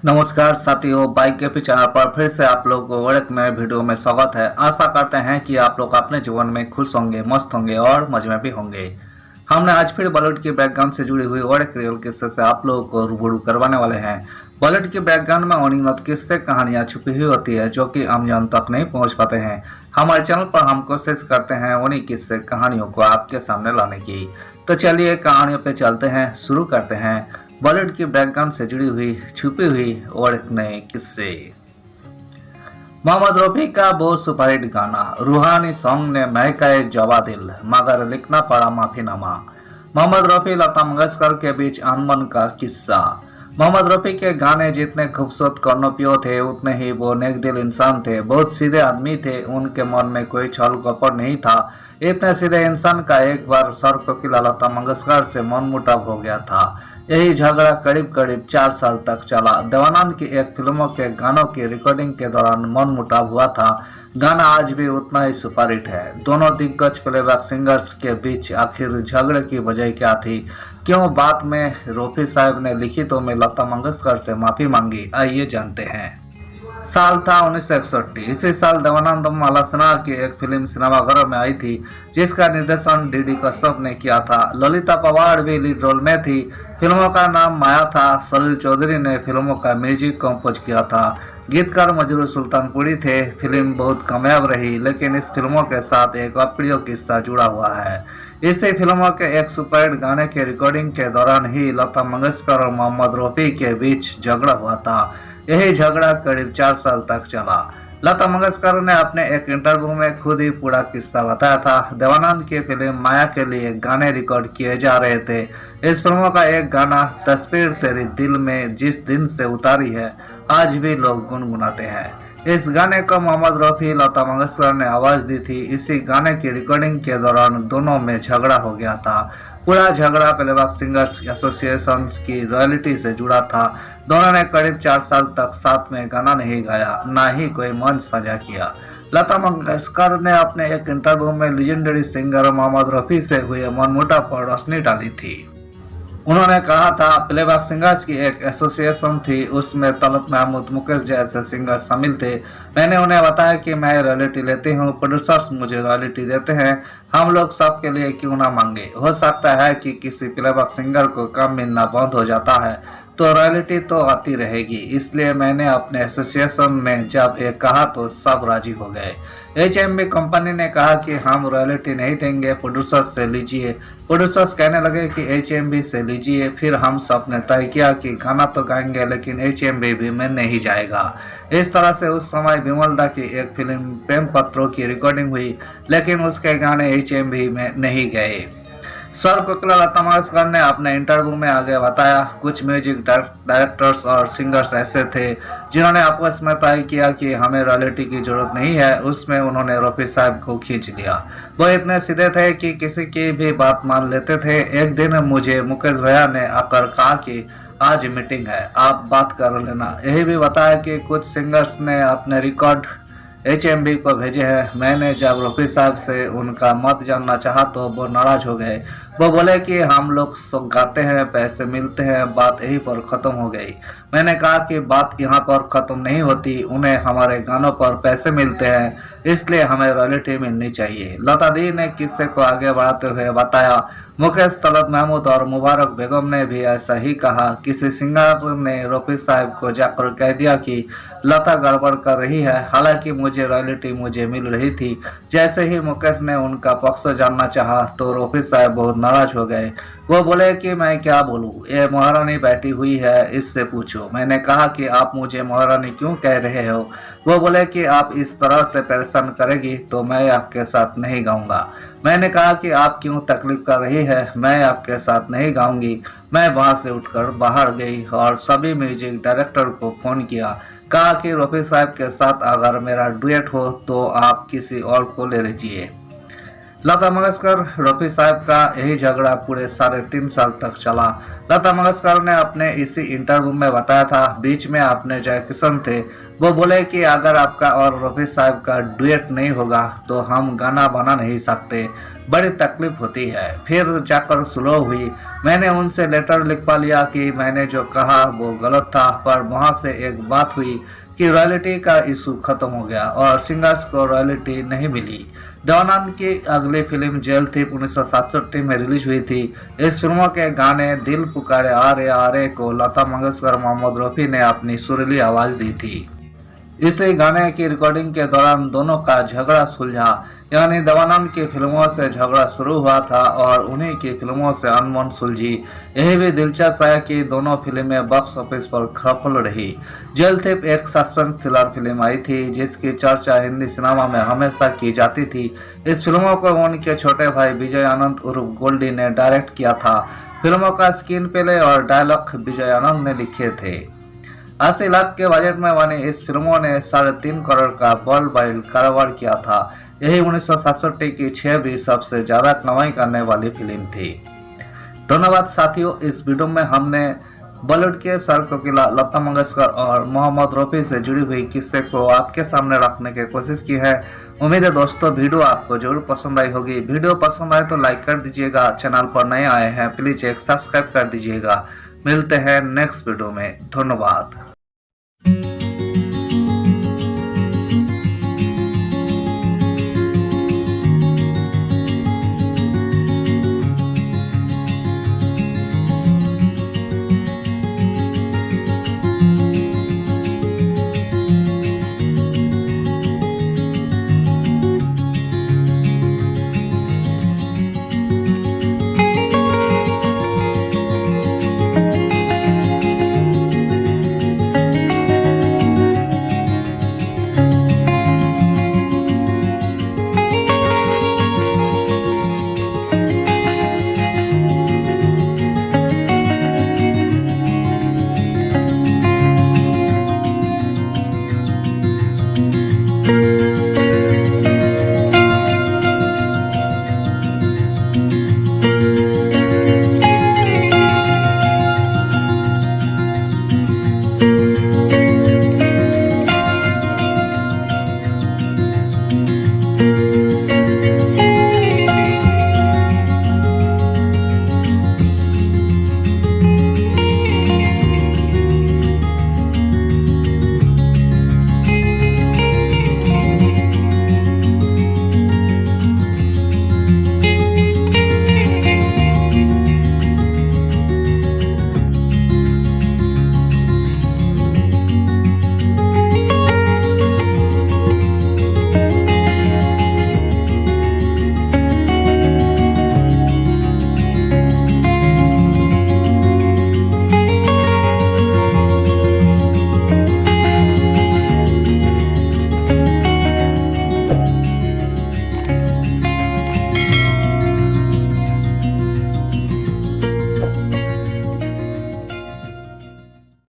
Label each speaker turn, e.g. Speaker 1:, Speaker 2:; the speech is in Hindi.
Speaker 1: नमस्कार साथियों, बाइक के पी चैनल पर फिर से आप लोग को और एक नए वीडियो में स्वागत है। आशा करते हैं कि आप लोग अपने जीवन में खुश होंगे, मस्त होंगे और मजे में भी होंगे। हमने आज फिर बॉलीवुड के बैकग्राउंड से जुड़ी हुई और एक रियल किस्से से आप लोगों को रूबरू करवाने वाले हैं। बॉलीवुड के बैकग्राउंड में अनिगत किस्से कहानियां छुपी हुई होती है जो कि आम जन तक नहीं पहुंच पाते हैं। हमारे चैनल पर हम कोशिश करते हैं उन्हीं किस्से कहानियों को आपके सामने लाने की। तो चलिए कहानियों पे चलते हैं, शुरू करते हैं बॉलीवुड की बैकग्राउंड से जुड़ी हुई छुपी हुई और एक नए किस्से। मोहम्मद रफी का वो सुपरहिट गाना रूहानी सॉन्ग ने महकाए जवा दिल, मगर लिखना पड़ा माफीनामा। मोहम्मद रफी लता मंगेशकर के बीच अनबन का किस्सा। मोहम्मद रफी के गाने जितने खूबसूरत कर्णप्रिय थे उतने ही वो नेक दिल इंसान थे। बहुत सीधे आदमी थे, उनके मन में कोई छल कपट नहीं था। इतने सीधे इंसान का एक बार सर्वकोकिला लता मंगेशकर से मनमुटाव हो गया था। यही झगड़ा करीब करीब 4 साल तक चला। देवानंद की एक फिल्मों के गानों की रिकॉर्डिंग के दौरान मनमुटाव हुआ था। गाना आज भी उतना ही सुपरहिट है। दोनों दिग्गज प्लेबैक सिंगर्स के बीच आखिर झगड़े की वजह क्या थी, क्यों बात में रफी साहब ने लिखितों में लता मंगेशकर से माफी मांगी, आइए जानते हैं। साल था 1961। इसी साल देवानंद माला सिन्हा की एक फिल्म सिनेमाघरों में आई थी जिसका निर्देशन डीडी कश्यप ने किया था। ललिता पवार भी लीड रोल में थी। फिल्मों का नाम माया था। सलील चौधरी ने फिल्मों का म्यूजिक कंपोज किया था। गीतकार मजरूर सुल्तानपुरी थे। फिल्म बहुत कामयाब रही, लेकिन इस फिल्मों के साथ एक अप्रिय किस्सा जुड़ा हुआ है। इसी फिल्मों के एक सुपरहिट गाने के रिकॉर्डिंग के दौरान ही लता मंगेशकर और मोहम्मद रफी के बीच झगड़ा हुआ था। यही झगड़ा करीब 4 साल तक चला। लता मंगेशकर ने अपने एक इंटरव्यू में खुद ही पूरा किस्सा बताया था। देवानंद की फिल्म माया के लिए गाने रिकॉर्ड किए जा रहे थे। इस फिल्म का एक गाना तस्वीर तेरी दिल में जिस दिन से उतारी है आज भी लोग गुनगुनाते हैं। इस गाने को मोहम्मद रफी लता मंगेशकर ने आवाज दी थी। इसी गाने की रिकॉर्डिंग के दौरान दोनों में झगड़ा हो गया था। पूरा झगड़ा प्लेबैक सिंगर्स एसोसिएशन की रॉयल्टी से जुड़ा था। दोनों ने करीब 4 साल तक साथ में गाना नहीं गाया, ना ही कोई मंच साझा किया। लता मंगेशकर ने अपने एक इंटरव्यू में लीजेंडरी सिंगर मोहम्मद रफी से हुए मनमुटाव पर रोशनी डाली थी। उन्होंने कहा था, प्लेबैक सिंगर्स की एक एसोसिएशन थी, उसमें तलत महमूद, मुकेश जैसे सिंगर शामिल थे। मैंने उन्हें बताया कि मैं रॉयल्टी लेती हूँ, प्रोड्यूसर्स मुझे रॉयल्टी देते हैं, हम लोग सबके लिए क्यों ना मांगे। हो सकता है कि किसी प्लेबैक सिंगर को काम मिलना बंद हो जाता है तो रॉयल्टी तो आती रहेगी। इसलिए मैंने अपने एसोसिएशन में जब ये कहा तो सब राजी हो गए। HMV कंपनी ने कहा कि हम रॉयल्टी नहीं देंगे, प्रोड्यूसर्स से लीजिए। प्रोड्यूसर्स कहने लगे कि HMV से लीजिए। फिर हम सब ने तय किया कि गाना तो गाएंगे लेकिन HMV भी में नहीं जाएगा। इस तरह से उस समय विमल दा की एक फिल्म प्रेम पत्रों की रिकॉर्डिंग हुई, लेकिन उसके गाने HMV में नहीं गए। सर्वकोकिला लता मंगेशकर ने अपने इंटरव्यू में आगे बताया, कुछ म्यूजिक डायरेक्टर्स और सिंगर्स ऐसे थे जिन्होंने आपस में तय किया कि हमें रॉयल्टी की जरूरत नहीं है। उसमें उन्होंने रफी साहब को खींच लिया। वो इतने सीधे थे कि किसी की भी बात मान लेते थे। एक दिन मुझे मुकेश भैया ने आकर कहा कि आज मीटिंग है, आप बात कर लेना। यही भी बताया कि कुछ सिंगर्स ने अपने रिकॉर्ड HMV को भेजे हैं। मैंने जब रफी साहब से उनका मत जानना चाहा तो वो नाराज हो गए। वो बोले कि हम लोग गाते हैं, पैसे मिलते हैं, बात यहीं पर ख़त्म हो गई। मैंने कहा कि बात यहाँ पर ख़त्म नहीं होती, उन्हें हमारे गानों पर पैसे मिलते हैं, इसलिए हमें रॉयल्टी मिलनी चाहिए। लता दी ने किस्से को आगे बढ़ाते हुए बताया, मुकेश, तलत महमूद और मुबारक बेगम ने भी ऐसा ही कहा। किसी सिंगर ने रफी साहब को जाकर कह दिया कि लता गड़बड़ कर रही है, हालांकि मुझे रॉयल्टी मुझे मिल रही थी। जैसे ही मुकेश ने उनका पक्ष जानना चाहा तो रफी साहब बहुत नाराज हो गए। वो बोले कि मैं क्या बोलूं, ये महारानी बैठी हुई है, इससे पूछो। मैंने कहा कि आप मुझे महारानी क्यों कह रहे हो। वो बोले कि आप इस तरह से परेशान करेगी तो मैं आपके साथ नहीं गाऊंगा। मैंने कहा कि आप क्यों तकलीफ कर रही है, मैं आपके साथ नहीं गाऊंगी। मैं वहां से उठकर बाहर गई और सभी म्यूजिक डायरेक्टर को फोन किया, कहा कि रफी साहब के साथ अगर मेरा डुएट हो तो आप किसी और को ले लीजिए। लता मंगेशकर रफी साहब का यही झगड़ा पूरे 3.5 साल तक चला। लता मंगेशकर ने अपने इसी इंटरव्यू में बताया था, बीच में अपने जय किशन थे, वो बोले कि अगर आपका और रफी साहब का डुएट नहीं होगा तो हम गाना बना नहीं सकते। बड़ी तकलीफ होती है। फिर जाकर सुलह हुई। मैंने उनसे लेटर लिखवा लिया कि मैंने जो कहा वो गलत था, पर वहाँ से एक बात हुई कि रॉयल्टी का इशू खत्म हो गया और सिंगर्स को रॉयल्टी नहीं मिली। देवानंद की अगली फिल्म जेल थी 1967 में रिलीज हुई थी। इस फिल्मों के गाने दिल पुकारे आ रे को लता मंगेशकर मोहम्मद रफ़ी ने अपनी सुरीली आवाज दी थी। इसी गाने की रिकॉर्डिंग के दौरान दोनों का झगड़ा सुलझा, यानी देवानंद की फिल्मों से झगड़ा शुरू हुआ था और उन्हीं की फिल्मों से अनबन सुलझी। यही भी दिलचस्प है कि दोनों फिल्में बॉक्स ऑफिस पर सफल रही। जेल थिप एक सस्पेंस थ्रिलर फिल्म आई थी जिसकी चर्चा हिंदी सिनेमा में हमेशा की जाती थी। इस फिल्मों को उनके छोटे भाई विजय आनंद उर्फ गोल्डी ने डायरेक्ट किया था। फिल्मों का स्क्रीन प्ले और डायलॉग विजय आनंद ने लिखे थे। 80 लाख के बजट में बनी इस फिल्मों ने 3.5 करोड़ का वर्ल्ड वाइड कारोबार किया था। यही 1967 की 6वीं सबसे ज्यादा कमाई करने वाली फिल्म थी। धन्यवाद साथियों, इस वीडियो में हमने बॉलीवुड के स्टार कोकिला लता मंगेशकर और मोहम्मद रफ़ी से जुड़ी हुई किस्से को आपके सामने रखने की कोशिश की है। उम्मीद है दोस्तों वीडियो आपको जरूर पसंद आई होगी। वीडियो पसंद आए तो लाइक कर दीजिएगा। चैनल पर नए आए हैं प्लीज एक सब्सक्राइब कर दीजिएगा। मिलते हैं नेक्स्ट वीडियो में। धन्यवाद।